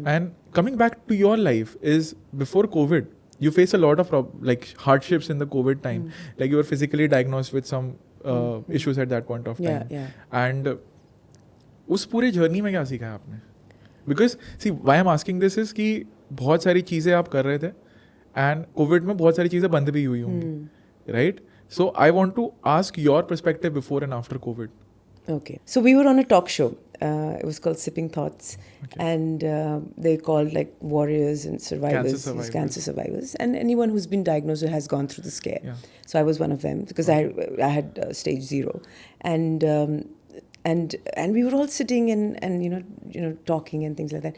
And coming back to your life is before COVID, you faced a lot of hardships in the COVID time. Like you were physically diagnosed with some issues at that point of time. And उस पूरे journey में क्या सीखा है आपने? Because see why I'm asking this is कि बहुत सारी चीज़ें आप कर रहे थे and COVID में बहुत सारी चीज़ें बंद भी हुई होंगी, right? So I want to ask your perspective before and after COVID. Okay. So we were on a talk show. It was called Sipping Thoughts. Okay. And they called like warriors and survivors, cancer survivors, and anyone who's been diagnosed or has gone through the scare. Yeah. So I was one of them because I had stage 0. And we were all sitting and you know talking and things like that.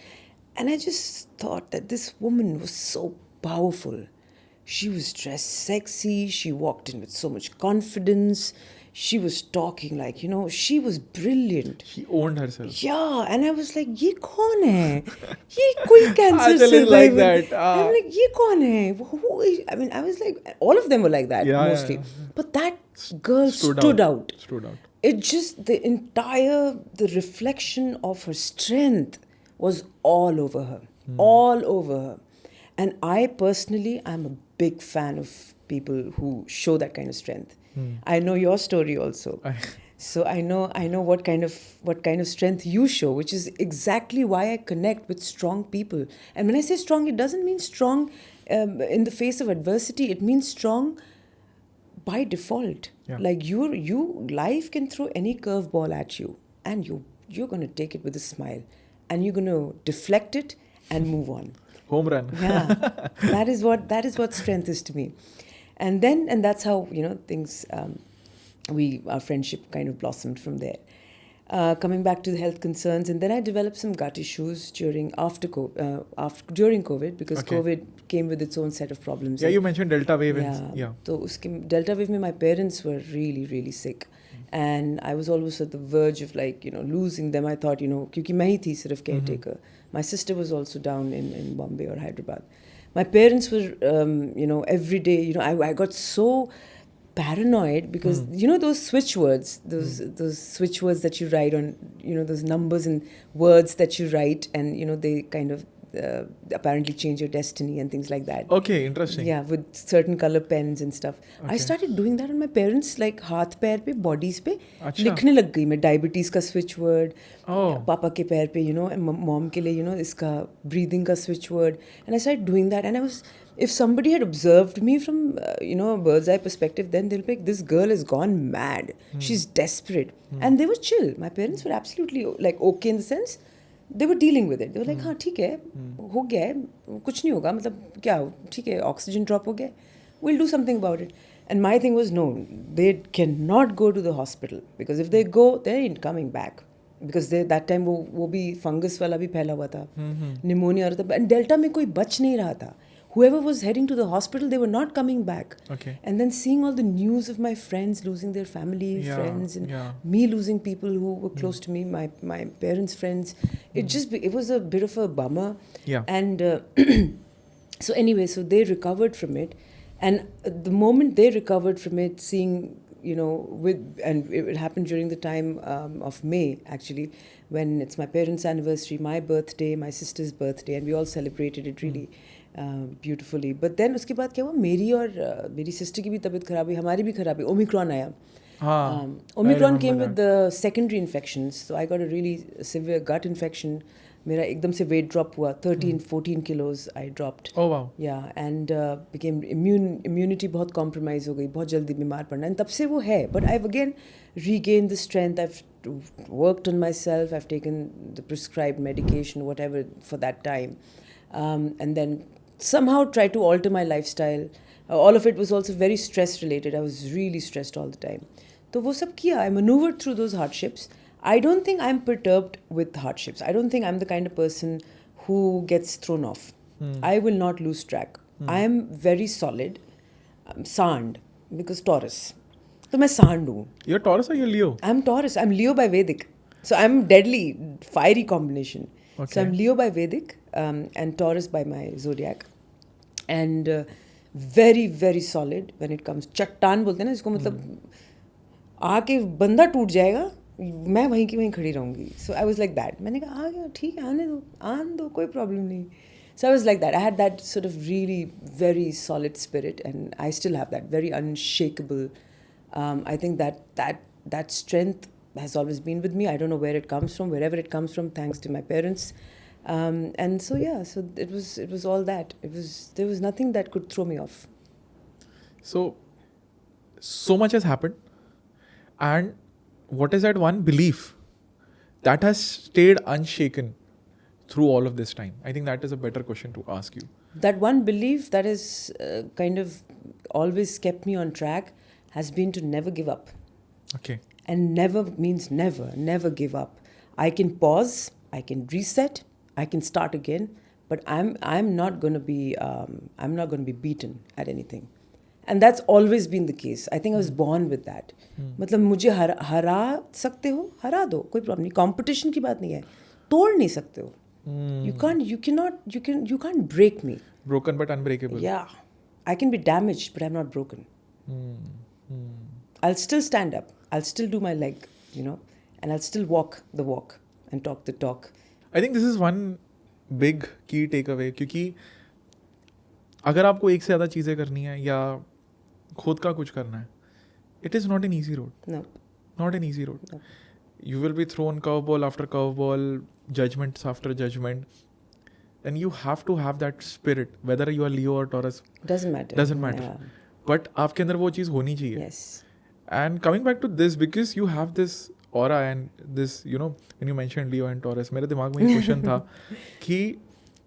And I just thought that this woman was so powerful. She was dressed sexy. She walked in with so much confidence. She was talking like, you know, she was brilliant. She owned herself. Yeah, and I was like, ye kaun hai? Ye koi cancer survivor. Like that. I'm like, ye kaun hai? Who is? I mean, I was like, all of them were like that mostly. Yeah. But that girl stood out. It just, the reflection of her strength was all over her. All over her. And I personally, I'm a big fan of people who show that kind of strength. I know your story also. So I know what kind of strength you show, which is exactly why I connect with strong people. And when I say strong, it doesn't mean strong in the face of adversity. It means strong by default. Yeah. Like life can throw any curveball at you, and you're going to take it with a smile, and you're going to deflect it and move on. Home run. Yeah, that is what strength is to me. And that's how, you know, things, our friendship kind of blossomed from there. Coming back to the health concerns, and then I developed some gut issues during COVID, because COVID came with its own set of problems. Yeah, you mentioned Delta wave. Yeah. So Delta wave, my parents were really, really sick. And I was always at the verge of like, you know, losing them. I thought, you know, क्योंकि मैं ही थी सिर्फ caretaker. My sister was also down in Bombay or Hyderabad. My parents were, you know, every day, you know, I got so paranoid because, you know, those switch words, those switch words that you write on, you know, those numbers and words that you write, and, you know, they kind of apparently change your destiny and things like that. Okay, interesting. Yeah, with certain color pens and stuff. Okay. I started doing that on my parents, like हाथ पैर पे, bodies पे लिखने लग गई मैं diabetes का switch word, पापा के पैर पे, you know, mom के लिए, you know, इसका breathing का switch word, and I started doing that. And if somebody had observed me from you know, a bird's eye perspective, then they'll be like, this girl has gone mad. She's desperate. And they were chill. My parents were absolutely like okay in the sense. They were dealing with it. They were like, हाँ ठीक है, हो गया है, कुछ नहीं होगा, मतलब क्या, ठीक है, oxygen drop हो गया, we'll do something about it. And my thing was, no, they cannot go to the hospital, because if they go, they ain't coming back. Because that time वो भी fungus वाला भी फैला हुआ था, pneumonia आ रहा था, and Delta में कोई बच नहीं रहा था. Whoever was heading to the hospital, they were not coming back. Okay. And then seeing all the news of my friends losing their family, friends, and me losing people who were close to me, my parents' friends, it was a bit of a bummer. Yeah. And so anyway, so they recovered from it. And the moment they recovered from it, seeing, you know, and it happened during the time of May, actually, when it's my parents' anniversary, my birthday, my sister's birthday, and we all celebrated it really beautifully. But then उसके बाद क्या हुआ, मेरी और मेरी sister की भी तबीयत खराब हुई, हमारी भी खराब हुई, Omicron आया. Omicron came with the secondary infections, so I got a really severe gut infection. मेरा एकदम से weight drop हुआ, 13-14 kilos I dropped. Oh wow. Yeah, and became immunity बहुत compromise हो गई, बहुत जल्दी बीमार पड़ना, and तब से वो है. But I've again regained the strength. I've worked on myself. I've taken the prescribed medication, whatever, for that time, and then somehow tried to alter my lifestyle. All of it was also very stress related. I was really stressed all the time. तो वो सब किया. I maneuvered through those hardships. I don't think I'm perturbed with hardships. I don't think I'm the kind of person who gets thrown off. I will not lose track. I am very solid. I'm sand, because Taurus. So मैं sand हूँ. You're Taurus or you're Leo? I'm Taurus. I'm Leo by Vedic. So I'm deadly, fiery combination. Okay. So I'm Leo by Vedic and Taurus by my zodiac. And very, very solid when it comes. चट्टान बोलते हैं ना इसको, मतलब आके बंदा टूट जाएगा, मैं वहीं की वहीं खड़ी रहूँगी. So I was like that. मैंने कहा आ गया ठीक है आने दो कोई प्रॉब्लम नहीं. So I was like that. I had that sort of really very solid spirit, and I still have that very unshakable. I think that strength has always been with me. I don't know where it comes from. Wherever it comes from, thanks to my parents. And so yeah, so it was all that. There was nothing that could throw me off. So much has happened, and what is that one belief that has stayed unshaken through all of this time? I think that is a better question to ask you. That one belief that has kind of always kept me on track has been to never give up. Okay. And never means never give up. I can pause, I can reset, I can start again, but I'm not going to be beaten at anything. And that's always been the case. I think I was born with that. मतलब मुझे हरा सकते हो, हरा दो, कोई problem नहीं. Competition की बात नहीं है, तोड़ नहीं सकते हो. You can't break me. Broken but unbreakable. Yeah, I can be damaged, but I'm not broken. I'll still stand up. I'll still do my leg, and I'll still walk the walk and talk the talk. I think this is one big key takeaway, क्योंकि अगर आपको एक से ज़्यादा चीज़ें करनी है या खुद का कुछ करना है, it is not an easy road. No. Not an easy road. No. You will be thrown curveball after curveball, judgments after judgment, and you have to have that spirit, whether you are Leo or Taurus. Doesn't matter. Yeah. But आपके अंदर वो चीज़ होनी चाहिए. Yes. And coming back to this, because you have this aura and this, when you mentioned Leo and Taurus, मेरे दिमाग में एक question था कि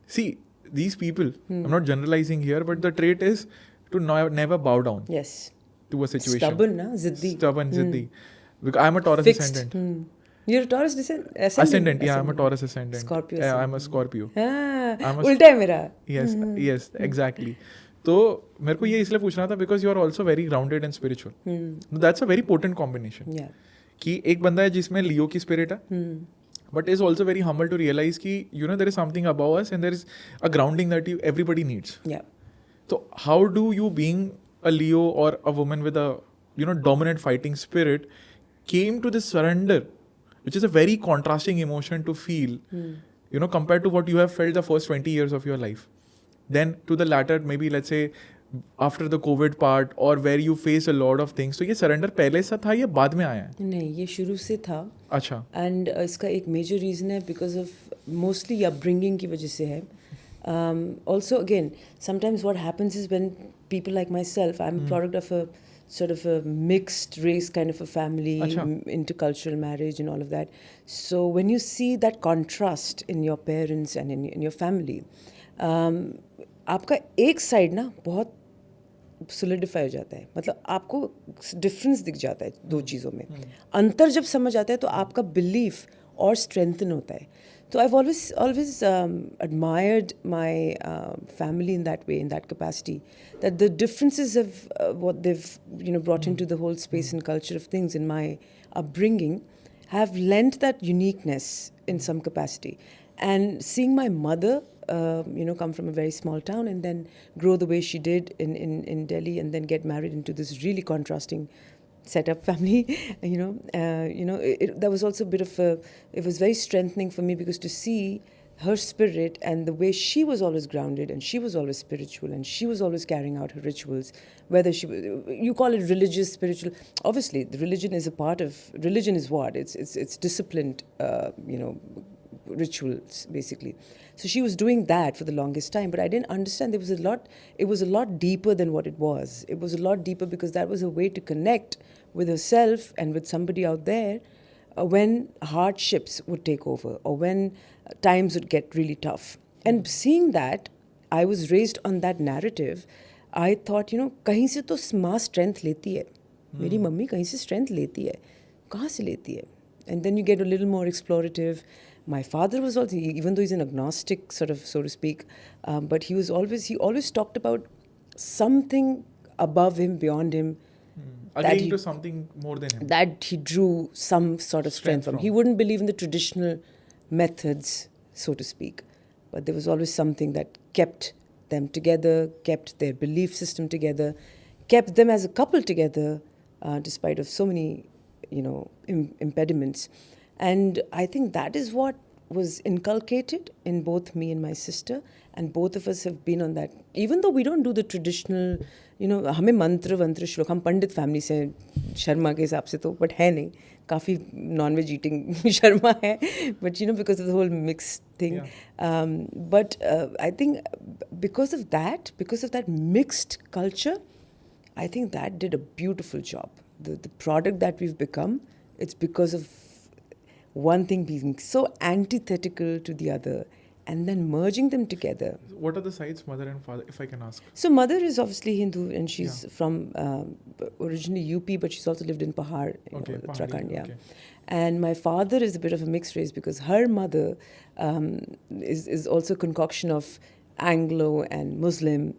see, these people, I'm not generalizing here, but the trait is to never bow down. Yes. To a situation. Stubborn, na? Ziddi. Stubborn, ziddi. Because I'm a Taurus Fixed. ascendant. You're a Taurus ascendant? Ascendant, yeah, I'm a Taurus ascendant. Scorpio Yeah, ascendant. I'm a Scorpio. उल्टा है मेरा. Yes, exactly. तो मेरे को ये इसलिए पूछना था because you are also very grounded and spiritual. That's a very potent combination. Yeah. कि एक बंदा है जिसमें लियो की स्पिरिट है, but is also very humble to realize कि there is something above us and there is a grounding that everybody needs. Yeah. So how do you, being a Leo or a woman with a dominant fighting spirit, came to this surrender, which is a very contrasting emotion to feel, compared to what you have felt the first 20 years of your life, then to the latter, maybe let's say after the COVID part, or where you face a lot of things. तो ये surrender पहले से था या बाद में आया है? नहीं, ये शुरू से था. अच्छा. And इसका एक major reason है because of mostly upbringing की वजह से है. Also again, sometimes what happens is when people like myself, I'm a product of a sort of a mixed race kind of a family, intercultural marriage and all of that. So when you see that contrast in your parents and in your family, आपका एक side ना बहुत solidify हो जाता है. मतलब आपको difference दिख जाता है दो चीज़ों में. अंतर जब समझ आता है तो आपका बिलीफ और स्ट्रेंथन होता है. So I've always admired my family in that way, in that capacity, that the differences of what they've brought into the whole space and culture of things in my upbringing have lent that uniqueness in some capacity. And seeing my mother, come from a very small town and then grow the way she did in Delhi and then get married into this really contrasting setup family, that was also a bit of it was very strengthening for me, because to see her spirit and the way she was always grounded and she was always spiritual and she was always carrying out her rituals, whether you call it religious, spiritual, obviously the religion is a part of, religion is what? It's disciplined, rituals basically. So she was doing that for the longest time, but I didn't understand it was a lot deeper than what it was. It was a lot deeper because that was a way to connect with herself and with somebody out there when hardships would take over or when times would get really tough. And seeing that, I was raised on that narrative. I thought, कहीं से तो माँ strength लेती है. मेरी mummy कहीं से strength लेती है. कहाँ से लेती है? And then you get a little more explorative. My father was also, even though he's an agnostic, sort of, so to speak, but he always talked about something above him, beyond him. Agreeing to something more than him. That he drew some sort of strength from. He wouldn't believe in the traditional methods, so to speak. But there was always something that kept them together, kept their belief system together, kept them as a couple together, despite of so many impediments. And I think that is what was inculcated in both me and my sister, and both of us have been on that. Even though we don't do the traditional, हमें मंत्र श्लोक, हम पंडित family से शर्मा के हिसाब से तो, but है नहीं, काफ़ी नॉन-वेज ईटिंग शर्मा है, but because of the whole mixed thing. But I think because of that mixed culture, I think that did a beautiful job. The product that we've become, it's because of one thing being so antithetical to the other and then merging them together. What are the sides, mother and father, if I can ask? So mother is obviously Hindu, and she's from originally UP, but she's also lived in Pahar, Uttarakhand. Yeah. Okay. And my father is a bit of a mixed race because her mother is also a concoction of Anglo and Muslim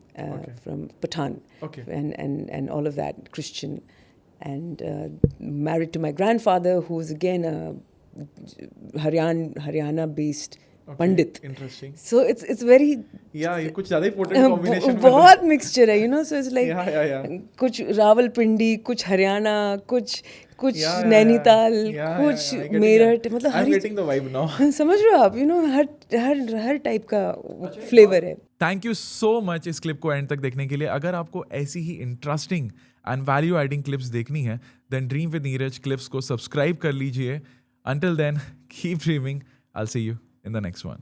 from Pathan, and all of that, Christian, and married to my grandfather, who is again a Haryana-based Pandit. Interesting. So it's very ये कुछ ज़्यादा ही potent combination बहुत mixture है, so it's like कुछ रावलपिंडी, कुछ हरियाणा, कुछ नैनीताल, कुछ मेरठ, मतलब I'm getting the vibe now. समझ रहे हो आप, हर टाइप का फ्लेवर है. थैंक यू सो मच इस क्लिप को एंड तक देखने के लिए. अगर आपको ऐसी ही interesting and value adding clips देखनी है, then dream with Neeraj clips को सब्सक्राइब कर लीजिए. Until then, keep dreaming. I'll see you in the next one.